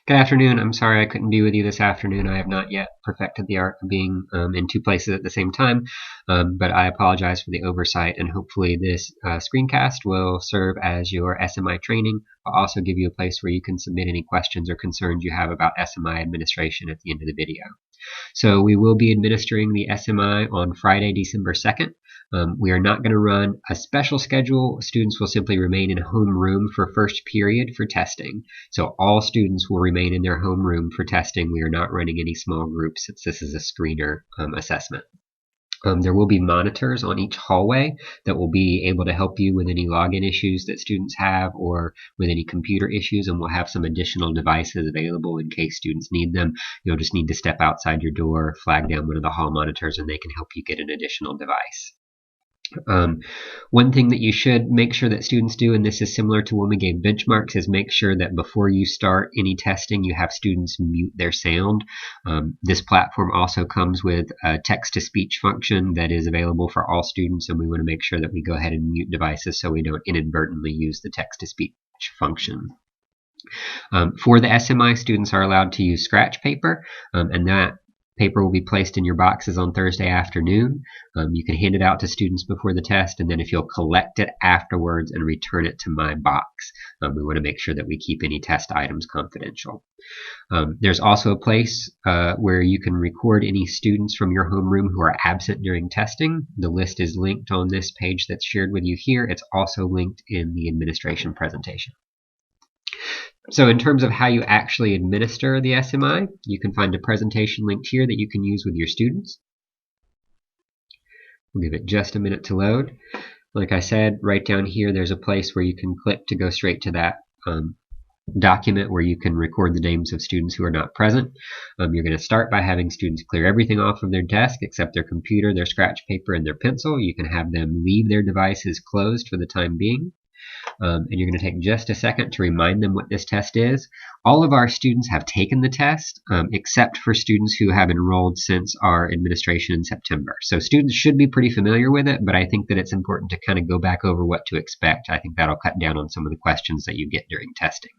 Good afternoon. I'm sorry I couldn't be with you this afternoon. I have not yet perfected the art of being in two places at the same time, but I apologize for the oversight, and hopefully this screencast will serve as your SMI training. I'll also give you a place where you can submit any questions or concerns you have about SMI administration at the end of the video. So we will be administering the SMI on Friday, December 2nd. We are not going to run a special schedule. Students will simply remain in homeroom for first period for testing. So all students will remain in their homeroom for testing. We are not running any small groups since this is a screener assessment. There will be monitors on each hallway that will be able to help you with any login issues that students have or with any computer issues, and we'll have some additional devices available in case students need them. You'll just need to step outside your door, flag down one of the hall monitors, and they can help you get an additional device. One thing that you should make sure that students do, and this is similar to when we gave benchmarks, is make sure that before you start any testing, you have students mute their sound. This platform also comes with a text-to-speech function that is available for all students, and we want to make sure that we go ahead and mute devices so we don't inadvertently use the text-to-speech function. For the SMI, students are allowed to use scratch paper, and that paper will be placed in your boxes on Thursday afternoon. You can hand it out to students before the test, and then if you'll collect it afterwards and return it to my box. We want to make sure that we keep any test items confidential. There's also a place where you can record any students from your homeroom who are absent during testing. The list is linked on this page that's shared with you here. It's also linked in the administration presentation. So in terms of how you actually administer the SMI, you can find a presentation linked here that you can use with your students. We'll give it just a minute to load. Like I said, right down here there's a place where you can click to go straight to that document where you can record the names of students who are not present. You're going to start by having students clear everything off of their desk except their computer, their scratch paper, and their pencil. You can have them leave their devices closed for the time being. And you're going to take just a second to remind them what this test is. All of our students have taken the test, except for students who have enrolled since our administration in September. So students should be pretty familiar with it, but I think that it's important to kind of go back over what to expect. I think that'll cut down on some of the questions that you get during testing.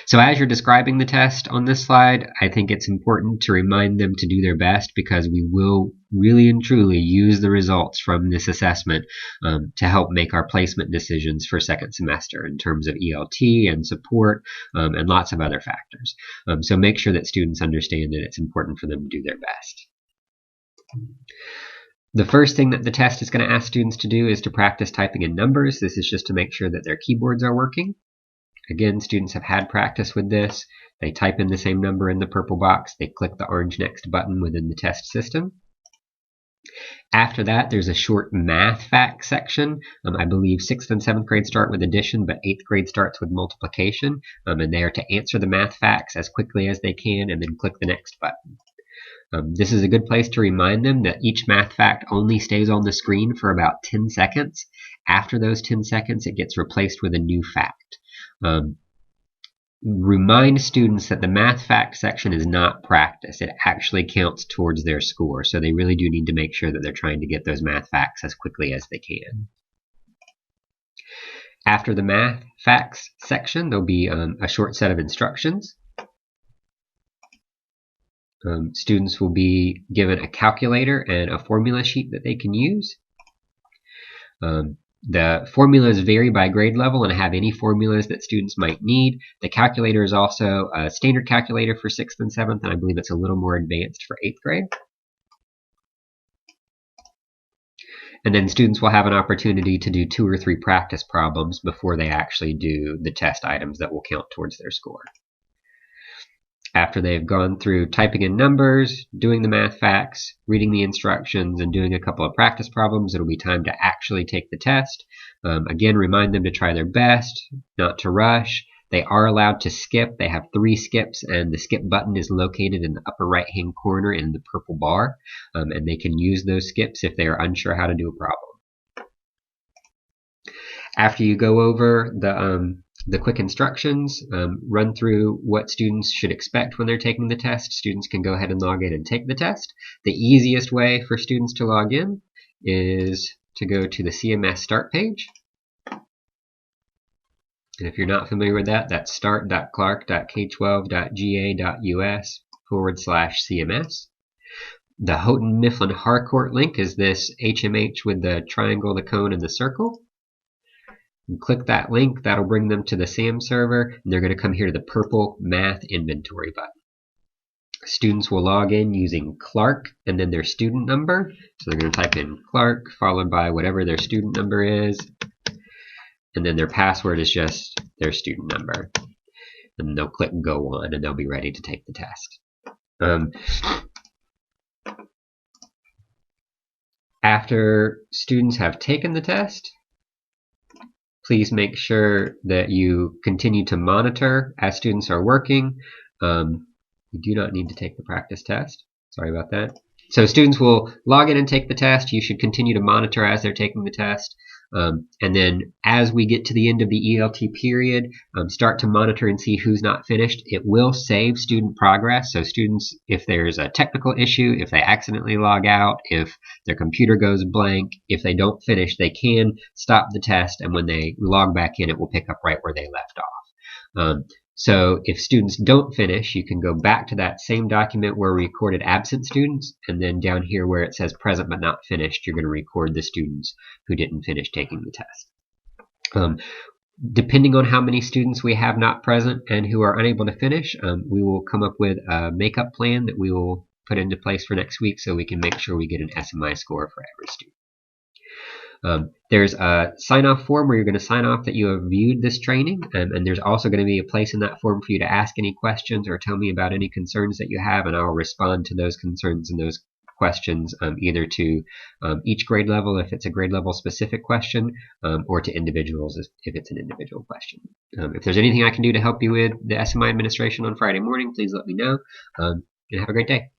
So as you're describing the test on this slide, I think it's important to remind them to do their best, because we will really and truly use the results from this assessment to help make our placement decisions for second semester in terms of ELT and support and lots of other factors. So make sure that students understand that it's important for them to do their best. The first thing that the test is going to ask students to do is to practice typing in numbers. This is just to make sure that their keyboards are working. Again, students have had practice with this. They type in the same number in the purple box. They click the orange next button within the test system. After that, there's a short math facts section. I believe 6th and 7th grade start with addition, but 8th grade starts with multiplication. And they are to answer the math facts as quickly as they can and then click the next button. This is a good place to remind them that each math fact only stays on the screen for about 10 seconds. After those 10 seconds, it gets replaced with a new fact. Remind students that the math fact section is not practice. It actually counts towards their score, so they really do need to make sure that they're trying to get those math facts as quickly as they can. After the math facts section, there'll be a short set of instructions. Students will be given a calculator and a formula sheet that they can use. The formulas vary by grade level and have any formulas that students might need. The calculator is also a standard calculator for 6th and 7th, and I believe it's a little more advanced for 8th grade. And then students will have an opportunity to do 2 or 3 practice problems before they actually do the test items that will count towards their score. After they've gone through typing in numbers, doing the math facts, reading the instructions, and doing a couple of practice problems, it'll be time to actually take the test. Again, remind them to try their best, not to rush. They are allowed to skip. They have 3 skips, and the skip button is located in the upper right-hand corner in the purple bar, and they can use those skips if they are unsure how to do a problem. After you go over the quick instructions, run through what students should expect when they're taking the test, students can go ahead and log in and take the test. The easiest way for students to log in is to go to the CMS start page. And if you're not familiar with that, that's start.clark.k12.ga.us/CMS. The Houghton Mifflin Harcourt link is this HMH with the triangle, the cone, and the circle. You click that link, that'll bring them to the SAM server, and they're going to come here to the purple Math Inventory button. Students will log in using Clark and then their student number. So they're going to type in Clark followed by whatever their student number is, and then their password is just their student number. And they'll click Go On, and they'll be ready to take the test. After students have taken the test, please make sure that you continue to monitor as students are working. You do not need to take the practice test. Sorry about that. So students will log in and take the test. You should continue to monitor as they're taking the test. And then as we get to the end of the ELT period, start to monitor and see who's not finished. It will save student progress. So students, if there's a technical issue, if they accidentally log out, if their computer goes blank, if they don't finish, they can stop the test. And when they log back in, it will pick up right where they left off. So if students don't finish, you can go back to that same document where we recorded absent students, and then down here where it says present but not finished, you're going to record the students who didn't finish taking the test. Depending on how many students we have not present and who are unable to finish, we will come up with a makeup plan that we will put into place for next week so we can make sure we get an SMI score for every student. There's a sign-off form where you're going to sign off that you have viewed this training, and there's also going to be a place in that form for you to ask any questions or tell me about any concerns that you have, and I'll respond to those concerns and those questions either to each grade level if it's a grade level specific question, or to individuals if it's an individual question. If there's anything I can do to help you with the SMI administration on Friday morning, please let me know, and have a great day.